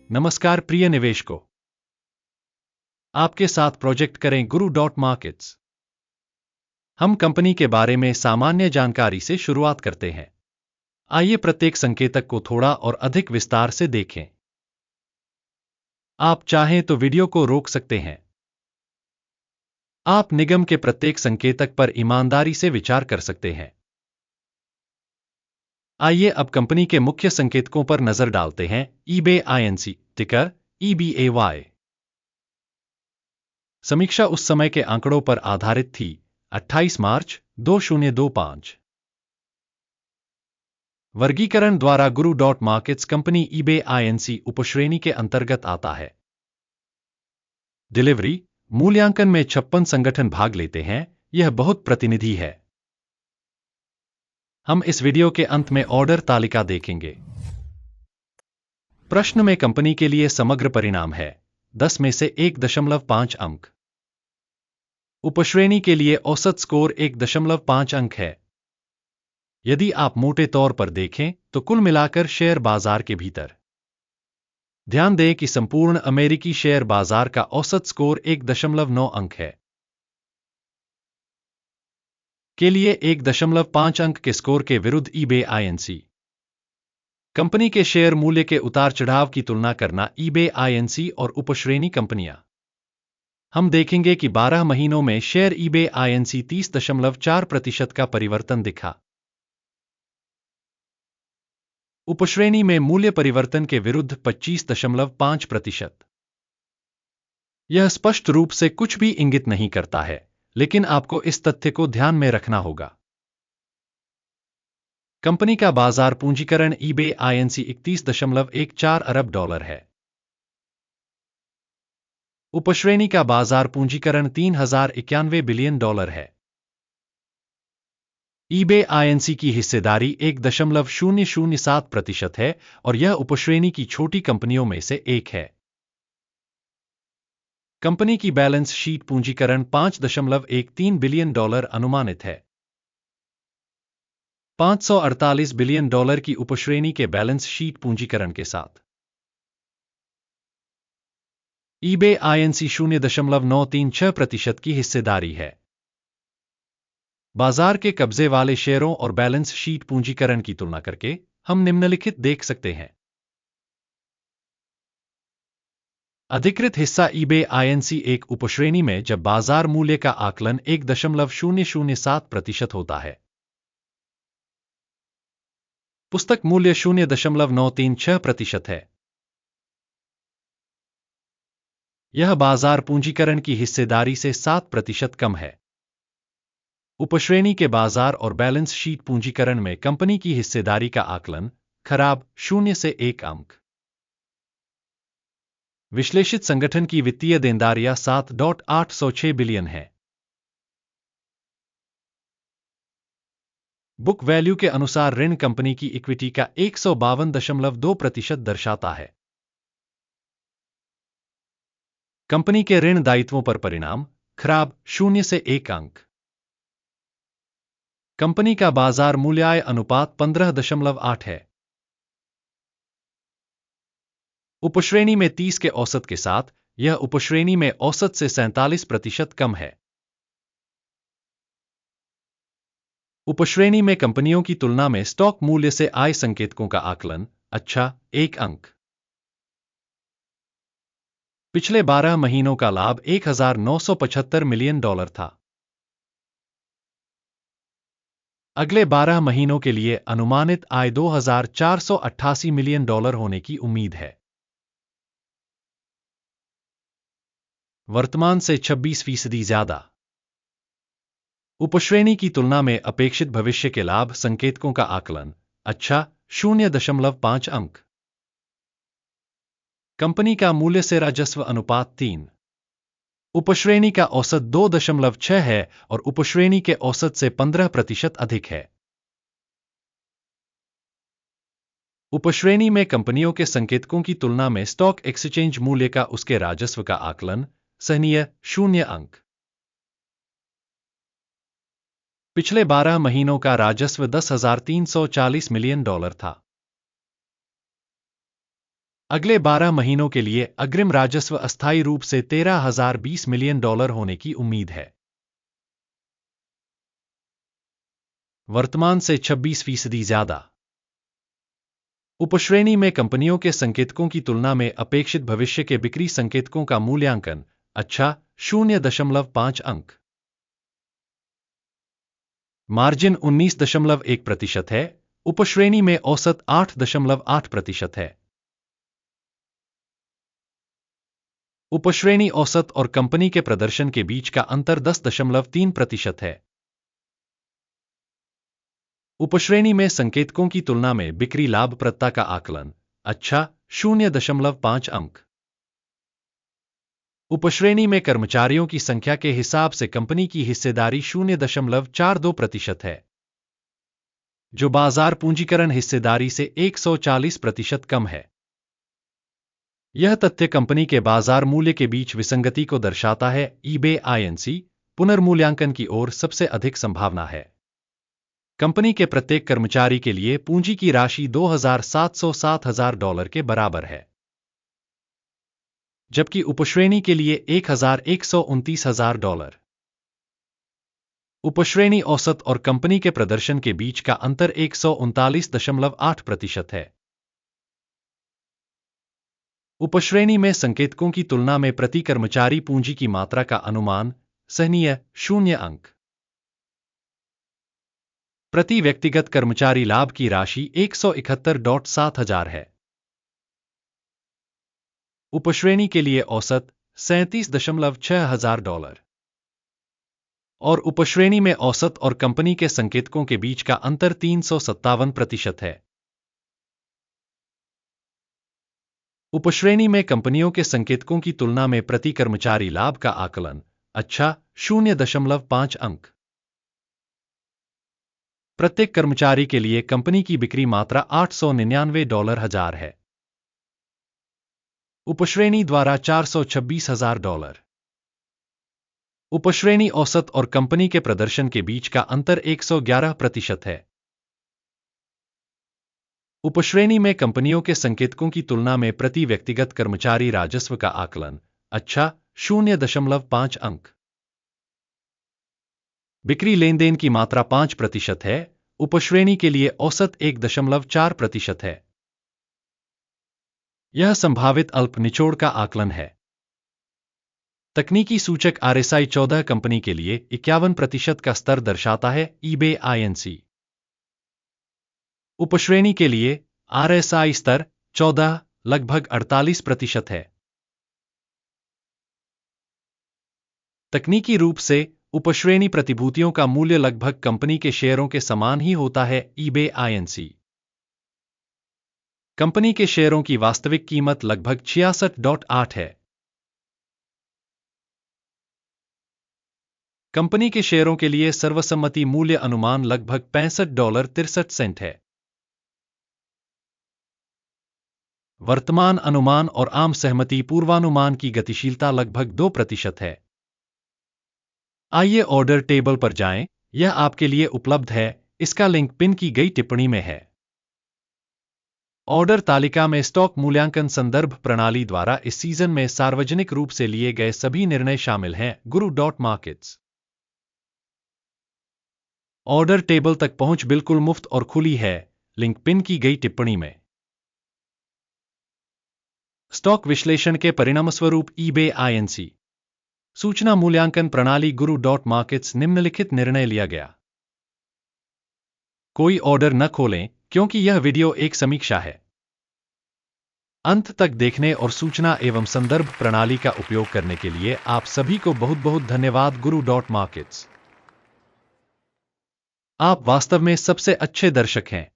नमस्कार प्रिय निवेशकों, आपके साथ प्रोजेक्ट करें गुरु डॉट मार्केट्स। हम कंपनी के बारे में सामान्य जानकारी से शुरुआत करते हैं। आइए प्रत्येक संकेतक को थोड़ा और अधिक विस्तार से देखें। आप चाहें तो वीडियो को रोक सकते हैं। आप निगम के प्रत्येक संकेतक पर ईमानदारी से विचार कर सकते हैं। आइए अब कंपनी के मुख्य संकेतकों पर नजर डालते हैं। eBay INC, टिकर EBAY। समीक्षा उस समय के आंकड़ों पर आधारित थी, 28 मार्च 2025। वर्गीकरण द्वारा गुरु dot markets company eBay INC उपश्रेणी के अंतर्गत आता है। डिलीवरी मूल्यांकन में 56 संगठन भाग लेते हैं, यह बहुत प्रतिनिधि है। हम इस वीडियो के अंत में ऑर्डर तालिका देखेंगे। प्रश्न में कंपनी के लिए समग्र परिणाम है 10 में से 1.5 अंक। उपश्रेणी के लिए औसत स्कोर 1.5 अंक है। यदि आप मोटे तौर पर देखें तो कुल मिलाकर शेयर बाजार के भीतर, ध्यान दें कि संपूर्ण अमेरिकी शेयर बाजार का औसत स्कोर 1.9 अंक है। के लिए 1.5 अंक के स्कोर के विरुद्ध eBay INC कंपनी के शेयर मूल्य के उतार चढ़ाव की तुलना करना। eBay INC और उपश्रेणी कंपनियां। हम देखेंगे कि 12 महीनों में शेयर eBay INC 30.4% का परिवर्तन दिखा। उपश्रेणी में मूल्य परिवर्तन के विरुद्ध 25.5%। यह स्पष्ट रूप से कुछ भी इंगित नहीं करता है, लेकिन आपको इस तथ्य को ध्यान में रखना होगा। कंपनी का बाजार पूंजीकरण eBay INC 31.14 अरब डॉलर है। उपश्रेणी का बाजार पूंजीकरण 3091 बिलियन डॉलर है। eBay INC की हिस्सेदारी 1.007% है और यह उपश्रेणी की छोटी कंपनियों में से एक है। कंपनी की बैलेंस शीट पूंजीकरण 5.13 बिलियन डॉलर अनुमानित है। 548 बिलियन डॉलर की उपश्रेणी के बैलेंस शीट पूंजीकरण के साथ eBay INC 0.936% की हिस्सेदारी है। बाजार के कब्जे वाले शेयरों और बैलेंस शीट पूंजीकरण की तुलना करके हम निम्नलिखित देख सकते हैं। अधिकृत हिस्सा eBay INC एक उपश्रेणी में जब बाजार मूल्य का आकलन 1.007% होता है। पुस्तक मूल्य 0.936% है। यह बाजार पूंजीकरण की हिस्सेदारी से 7% कम है। उपश्रेणी के बाजार और बैलेंस शीट पूंजीकरण में कंपनी की हिस्सेदारी का आकलन खराब 0 से 1 अंक। विश्लेषित संगठन की वित्तीय देनदारियां 7.806 बिलियन है। बुक वैल्यू के अनुसार ऋण कंपनी की इक्विटी का 152.2% दर्शाता है। कंपनी के ऋण दायित्वों पर परिणाम खराब 0 से 1 अंक। कंपनी का बाजार मूल्य अनुपात 15.8 है। उपश्रेणी में 30 के औसत के साथ यह उपश्रेणी में औसत से 47% कम है। उपश्रेणी में कंपनियों की तुलना में स्टॉक मूल्य से आय संकेतकों का आकलन अच्छा 1 अंक। पिछले 12 महीनों का लाभ 1975 मिलियन डॉलर था। अगले 12 महीनों के लिए अनुमानित आय 2488 मिलियन डॉलर होने की उम्मीद है। वर्तमान से 26% ज्यादा। उपश्रेणी की तुलना में अपेक्षित भविष्य के लाभ संकेतकों का आकलन अच्छा 0.5 अंक। कंपनी का मूल्य से राजस्व अनुपात 3। उपश्रेणी का औसत 2.6 है और उपश्रेणी के औसत से 15% अधिक है। उपश्रेणी में कंपनियों के संकेतकों की तुलना में स्टॉक एक्सचेंज मूल्य का उसके राजस्व का आकलन सहनीय 0 अंक। पिछले 12 महीनों का राजस्व 10,340 मिलियन डॉलर था। अगले 12 महीनों के लिए अग्रिम राजस्व अस्थायी रूप से $13,020 मिलियन होने की उम्मीद है, वर्तमान से 26% ज्यादा। उपश्रेणी में कंपनियों के संकेतकों की तुलना में अपेक्षित भविष्य के बिक्री संकेतकों का मूल्यांकन अच्छा 0.5 अंक। मार्जिन 19.1% है, उपश्रेणी में औसत 8.8% है। उपश्रेणी औसत और कंपनी के प्रदर्शन के बीच का अंतर 10.3% है। उपश्रेणी में संकेतकों की तुलना में बिक्री लाभप्रदता का आकलन अच्छा 0.5 अंक। उपश्रेणी में कर्मचारियों की संख्या के हिसाब से कंपनी की हिस्सेदारी 0.42% है, जो बाजार पूंजीकरण हिस्सेदारी से 140% कम है। यह तथ्य कंपनी के बाजार मूल्य के बीच विसंगति को दर्शाता है। ईबे आईएनसी पुनर्मूल्यांकन की ओर सबसे अधिक संभावना है। कंपनी के प्रत्येक कर्मचारी के लिए पूंजी की राशि $2,707,000 के बराबर है, जबकि उपश्रेणी के लिए $1,129,000। उपश्रेणी औसत और कंपनी के प्रदर्शन के बीच का अंतर 139.8% है। उपश्रेणी में संकेतकों की तुलना में प्रति कर्मचारी पूंजी की मात्रा का अनुमान सहनीय 0 अंक। प्रति व्यक्तिगत कर्मचारी लाभ की राशि 171.7 है। उपश्रेणी के लिए औसत $37.6 और उपश्रेणी में औसत और कंपनी के संकेतकों के बीच का अंतर 357% है। उपश्रेणी में कंपनियों के संकेतकों की तुलना में प्रति कर्मचारी लाभ का आकलन अच्छा 0.5 अंक। प्रत्येक कर्मचारी के लिए कंपनी की बिक्री मात्रा $899,000 है। उपश्रेणी द्वारा $426,000। उपश्रेणी औसत और कंपनी के प्रदर्शन के बीच का अंतर 111% है। उपश्रेणी में कंपनियों के संकेतकों की तुलना में प्रति व्यक्तिगत कर्मचारी राजस्व का आकलन अच्छा 0.5 अंक। बिक्री लेनदेन की मात्रा 5% है। उपश्रेणी के लिए औसत 1.4% है। यह संभावित अल्प निचोड़ का आकलन है। तकनीकी सूचक आरएसआई 14 कंपनी के लिए 51% का स्तर दर्शाता है। ईबे आईएनसी उपश्रेणी के लिए आरएसआई स्तर 14 लगभग 48% है। तकनीकी रूप से उपश्रेणी प्रतिभूतियों का मूल्य लगभग कंपनी के शेयरों के समान ही होता है। ईबे आईएनसी कंपनी के शेयरों की वास्तविक कीमत लगभग 66.8 है। कंपनी के शेयरों के लिए सर्वसम्मति मूल्य अनुमान लगभग $65.63 है। वर्तमान अनुमान और आम सहमति पूर्वानुमान की गतिशीलता लगभग 2% है। आइए ऑर्डर टेबल पर जाएं, यह आपके लिए उपलब्ध है। इसका लिंक पिन की गई टिप्पणी में है। ऑर्डर तालिका में स्टॉक मूल्यांकन संदर्भ प्रणाली द्वारा इस सीजन में सार्वजनिक रूप से लिए गए सभी निर्णय शामिल हैं। guru.markets ऑर्डर टेबल तक पहुंच बिल्कुल मुफ्त और खुली है। लिंक पिन की गई टिप्पणी में। स्टॉक विश्लेषण के परिणामस्वरूप ईबे आईएनसी सूचना मूल्यांकन प्रणाली guru.markets निम्नलिखित निर्णय लिया गया। कोई ऑर्डर न खोलें क्योंकि यह वीडियो एक समीक्षा है। अंत तक देखने और सूचना एवं संदर्भ प्रणाली का उपयोग करने के लिए आप सभी को बहुत बहुत धन्यवाद। guru.markets आप वास्तव में सबसे अच्छे दर्शक हैं।